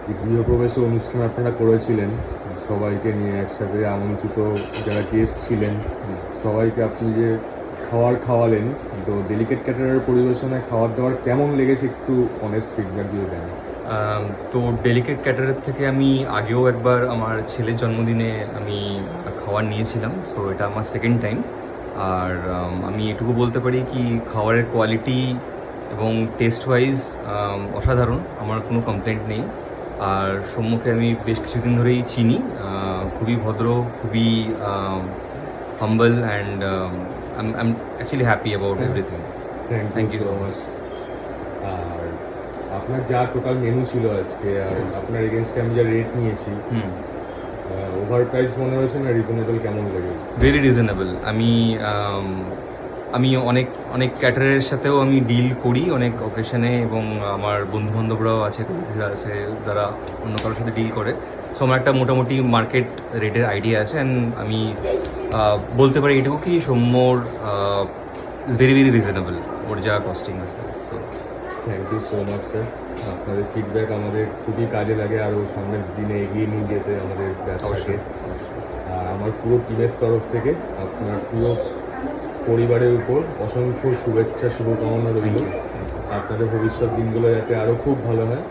যে গৃহপ্রবেশ অনুষ্ঠান আপনারা করেছিলেন সবাইকে নিয়ে একসাথে আমন্ত্রিত যারা গেস্ট ছিলেন সবাইকে আপনি যে খাওয়ালেন, তো ডেলিকেট ক্যাটারার পরিবেশনায় খাবার দাবার কেমন লেগেছে একটু অনেস্ট ফিডব্যাক দিয়ে দেন। তো ডেলিকেট ক্যাটারের থেকে আমি আগেও একবার আমার ছেলের জন্মদিনে আমি খাবার নিয়েছিলাম, সো এটা আমার সেকেন্ড টাইম। আর আমি এটুকু বলতে পারি কি খাবারের কোয়ালিটি এবং টেস্ট ওয়াইজ অসাধারণ, আমার কোনো কমপ্লেন্ট নেই। আর সম্মুখে আমি বেশ কিছুদিন ধরেই চিনি, খুবই ভদ্র, খুবই humble, and I am actually happy about everything. Thank you so much. আর আপনার যা টোটাল মেনু ছিল আজকে আর আপনার এগেনস্টে আমি যা রেট নিয়েছি, ওভার প্রাইস মনে হয়েছে না রিজনেবল কেমন লেগেছে? Very reasonable. আমি অনেক অনেক ক্যাটারের সাথেও আমি ডিল করি অনেক অকেশনে, এবং আমার বন্ধুবান্ধবরাও আছে, কলিগসরা আছে যারা অন্য কারোর সাথে ডিল করে। সো আমার একটা মোটামুটি মার্কেট রেটের আইডিয়া আছে, অ্যান্ড আমি বলতে পারি এটুকু কি সৌম্যর ইজ ভেরি ভেরি রিজনেবল ওর যা কস্টিং আছে। So thank you so much sir. আপনাদের ফিডব্যাক আমাদের খুবই কাজে লাগে আরও সামনের দিনে এগিয়ে নিয়ে যেতে আমাদের ব্যবসাকে। অবশ্যই। আর আমার পুরো টিমের তরফ থেকে আপনার পুরো পরিবারের উপর অসংখ্য শুভেচ্ছা শুভকামনা রইল। আপনাদের ভবিষ্যৎ দিনগুলো যাতে আরও খুব ভালো হয়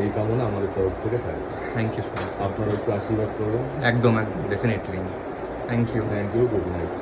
এই কামনা আমাদের তরফ থেকে থাকে। Thank you so much. আপনারা একটু আশীর্বাদ করবেন। একদম একদম, definitely. Thank you. Thank you, good night.